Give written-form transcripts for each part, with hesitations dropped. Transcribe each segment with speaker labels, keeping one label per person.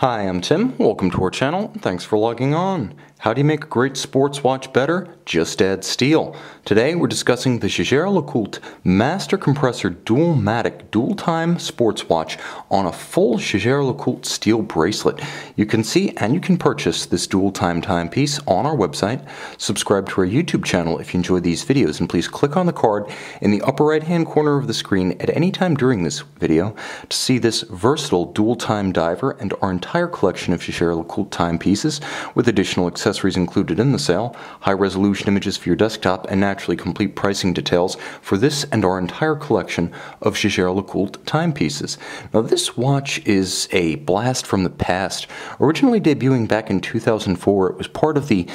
Speaker 1: Hi, I'm Tim. Welcome to our channel. Thanks for logging on. How do you make a great sports watch better? Just add steel. Today we're discussing the Jaeger-LeCoultre Master Compressor Dualmatic dual-time sports watch on a full Jaeger-LeCoultre steel bracelet. You can see and you can purchase this dual-time timepiece on our website. Subscribe to our YouTube channel if you enjoy these videos, and please click on the card in the upper right-hand corner of the screen at any time during this video to see this versatile dual-time diver and our entire collection of Jaeger-LeCoultre timepieces with additional accessories included in the sale, high-resolution images for your desktop, and naturally complete pricing details for this and our entire collection of Jaeger-LeCoultre timepieces. Now, this watch is a blast from the past. Originally debuting back in 2004, it was part of the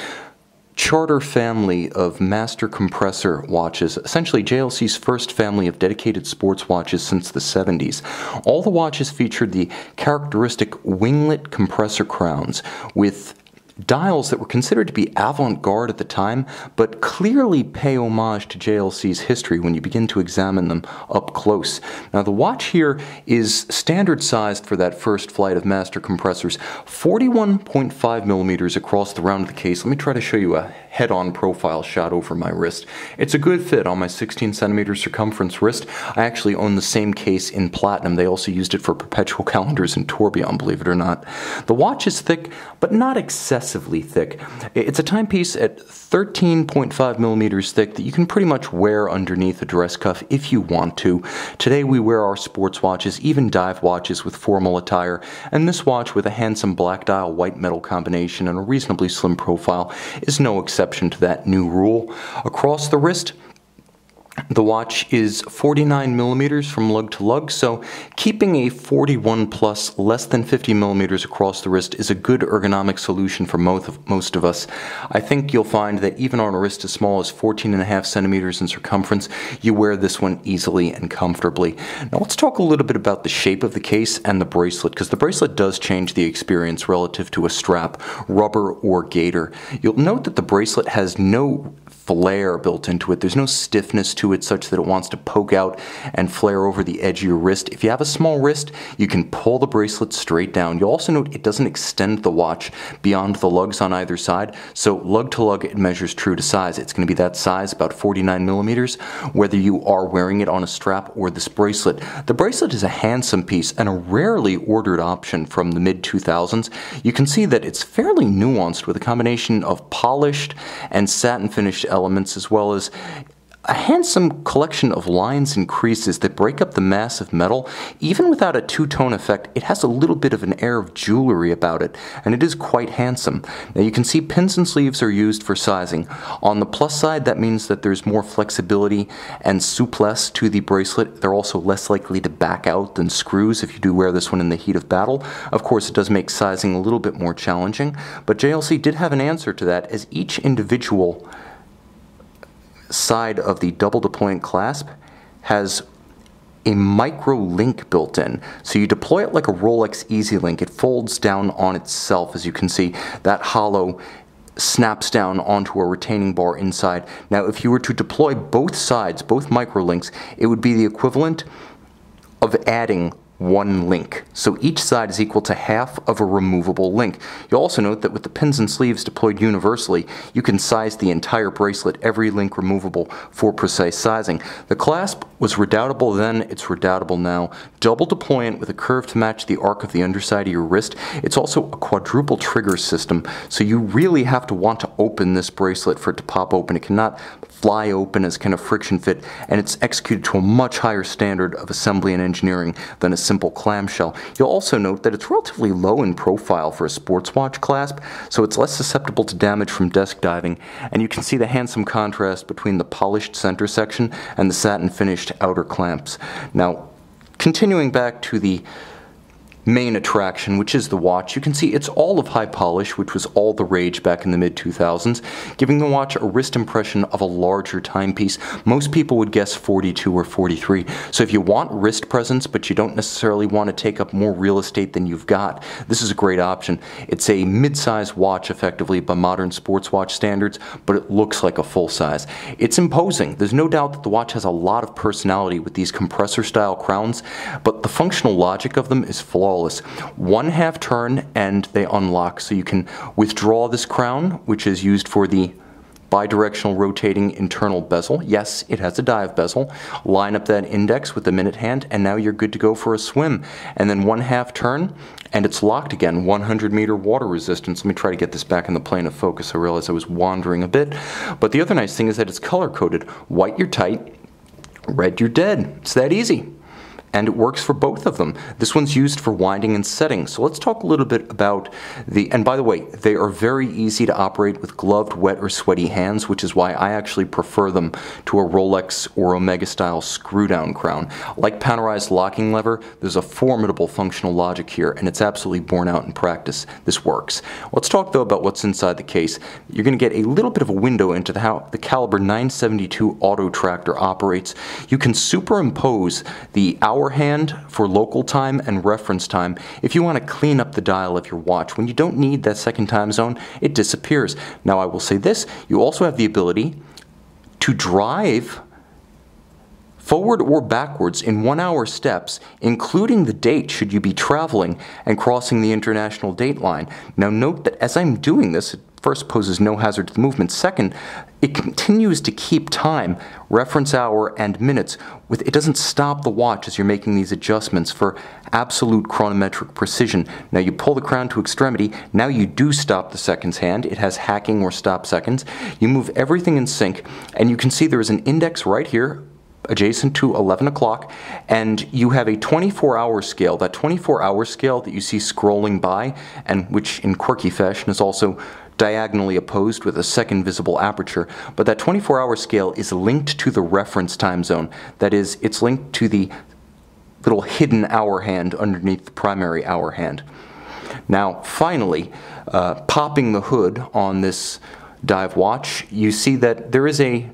Speaker 1: Charter family of master compressor watches, essentially JLC's first family of dedicated sports watches since the 70s. All the watches featured the characteristic winglet compressor crowns with dials that were considered to be avant-garde at the time, but clearly pay homage to JLC's history when you begin to examine them up close. Now, the watch here is standard sized for that first flight of master compressors, 41.5 millimeters across the round of the case. Let me try to show you a head-on profile shot over my wrist. It's a good fit on my 16 centimeter circumference wrist. I actually own the same case in platinum. They also used it for perpetual calendars and tourbillon, believe it or not. The watch is thick, but not excessively thick. It's a timepiece at 13.5 millimeters thick that you can pretty much wear underneath a dress cuff if you want to. Today we wear our sports watches, even dive watches with formal attire, and this watch with a handsome black dial white metal combination and a reasonably slim profile is no exception to that new rule. Across the wrist, the watch is 49 millimeters from lug to lug, so keeping a 41 plus less than 50 millimeters across the wrist is a good ergonomic solution for most of us. I think you'll find that even on a wrist as small as 14.5 centimeters in circumference, you wear this one easily and comfortably. Now let's talk a little bit about the shape of the case and the bracelet, because the bracelet does change the experience relative to a strap, rubber or gator. You'll note that the bracelet has no flare built into it. There's no stiffness to it such that it wants to poke out and flare over the edge of your wrist. If you have a small wrist, you can pull the bracelet straight down. You'll also note it doesn't extend the watch beyond the lugs on either side, so lug to lug it measures true to size. It's going to be that size, about 49 millimeters, whether you are wearing it on a strap or this bracelet. The bracelet is a handsome piece and a rarely ordered option from the mid-2000s. You can see that it's fairly nuanced with a combination of polished and satin finished elements, as well as a handsome collection of lines and creases that break up the mass of metal. Even without a two-tone effect, it has a little bit of an air of jewelry about it, and it is quite handsome. Now, you can see pins and sleeves are used for sizing. On the plus side, that means that there's more flexibility and souplesse to the bracelet. They're also less likely to back out than screws if you do wear this one in the heat of battle. Of course, it does make sizing a little bit more challenging, but JLC did have an answer to that, as each individual side of the double deployant clasp has a micro link built in. So you deploy it like a Rolex Easy Link. It folds down on itself. As you can see, that hollow snaps down onto a retaining bar inside. Now, if you were to deploy both sides, both micro links, it would be the equivalent of adding one link. So each side is equal to half of a removable link. You'll also note that with the pins and sleeves deployed universally, you can size the entire bracelet, every link removable, for precise sizing. The clasp was redoubtable then, it's redoubtable now. Double deployant with a curve to match the arc of the underside of your wrist. It's also a quadruple trigger system, so you really have to want to open this bracelet for it to pop open. It cannot fly open as kind of friction fit, and it's executed to a much higher standard of assembly and engineering than a simple clamshell. You'll also note that it's relatively low in profile for a sports watch clasp, so it's less susceptible to damage from desk diving, and you can see the handsome contrast between the polished center section and the satin finished outer clamps. Now, continuing back to the main attraction, which is the watch, you can see it's all of high polish, which was all the rage back in the mid-2000s, giving the watch a wrist impression of a larger timepiece. Most people would guess 42 or 43. So if you want wrist presence, but you don't necessarily want to take up more real estate than you've got, this is a great option. It's a mid-size watch, effectively, by modern sports watch standards, but it looks like a full size. It's imposing. There's no doubt that the watch has a lot of personality with these compressor-style crowns, but the functional logic of them is flawed. flawless. 1/2 turn and they unlock, so you can withdraw this crown, which is used for the bidirectional rotating internal bezel. Yes, it has a dive bezel. Line up that index with the minute hand, and now you're good to go for a swim. And then 1/2 turn, and it's locked again. 100-meter water resistance. Let me try to get this back in the plane of focus. I realized I was wandering a bit. But the other nice thing is that it's color-coded. White, you're tight. Red, you're dead. It's that easy. And it works for both of them. This one's used for winding and setting. So let's talk a little bit about and by the way, they are very easy to operate with gloved, wet, or sweaty hands, which is why I actually prefer them to a Rolex or Omega style screw down crown. Like Panerai locking lever, there's a formidable functional logic here, and it's absolutely borne out in practice. This works. Let's talk though about what's inside the case. You're going to get a little bit of a window into how the caliber 972 auto tractor operates. You can superimpose the hour hand for local time and reference time if you want to clean up the dial of your watch. When you don't need that second time zone, it disappears. Now I will say this, you also have the ability to drive forward or backwards in 1-hour steps, including the date should you be traveling and crossing the international date line. Now note that as I'm doing this, it first poses no hazard to the movement. Second, it continues to keep time, reference hour and minutes. It doesn't stop the watch as you're making these adjustments for absolute chronometric precision. Now you pull the crown to extremity, now you do stop the seconds hand. It has hacking or stop seconds. You move everything in sync, and you can see there is an index right here adjacent to 11 o'clock, and you have a 24-hour scale. That 24-hour scale that you see scrolling by, and which in quirky fashion is also diagonally opposed with a second visible aperture, but that 24-hour scale is linked to the reference time zone. That is, it's linked to the little hidden hour hand underneath the primary hour hand. Now, finally, popping the hood on this dive watch, you see that there is a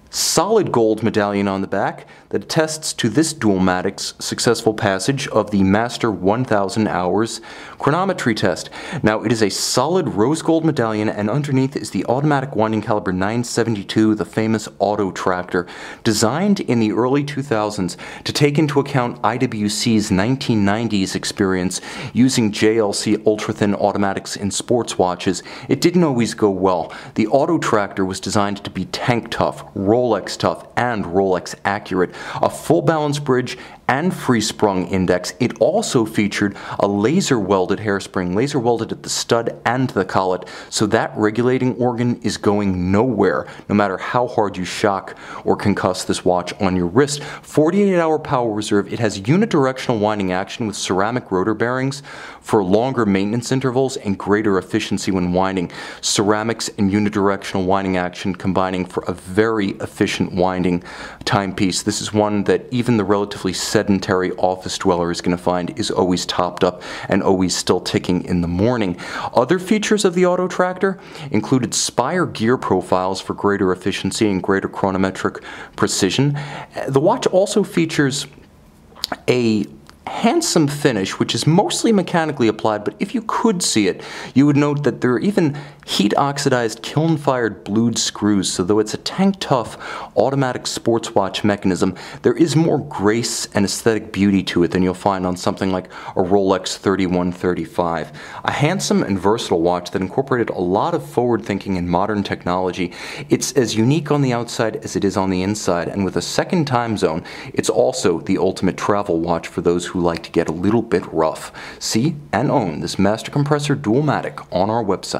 Speaker 1: solid gold medallion on the back that attests to this Dualmatic's successful passage of the Master 1000 Hours chronometry test. Now, it is a solid rose gold medallion, and underneath is the automatic winding caliber 972, the famous auto tractor, designed in the early 2000s to take into account IWC's 1990s experience using JLC ultra-thin automatics in sports watches. It didn't always go well. The auto tractor was designed to be tank tough, Rolex tough, and Rolex accurate. A full balance bridge and free sprung index. It also featured a laser welded hairspring, laser welded at the stud and the collet, so that regulating organ is going nowhere, no matter how hard you shock or concuss this watch on your wrist. 48-hour power reserve. It has unidirectional winding action with ceramic rotor bearings for longer maintenance intervals and greater efficiency when winding. Ceramics and unidirectional winding action combining for a very efficient winding timepiece. This is one that even the relatively sedentary office dweller is going to find is always topped up and always still ticking in the morning. Other features of the auto tractor included spire gear profiles for greater efficiency and greater chronometric precision. The watch also features a handsome finish, which is mostly mechanically applied, but if you could see it, you would note that there are even heat-oxidized, kiln-fired blued screws, so though it's a tank-tough automatic sports watch mechanism, there is more grace and aesthetic beauty to it than you'll find on something like a Rolex 3135. A handsome and versatile watch that incorporated a lot of forward-thinking and modern technology. It's as unique on the outside as it is on the inside, and with a second time zone, it's also the ultimate travel watch for those who like to get a little bit rough. See and own this Master Compressor Dualmatic on our website.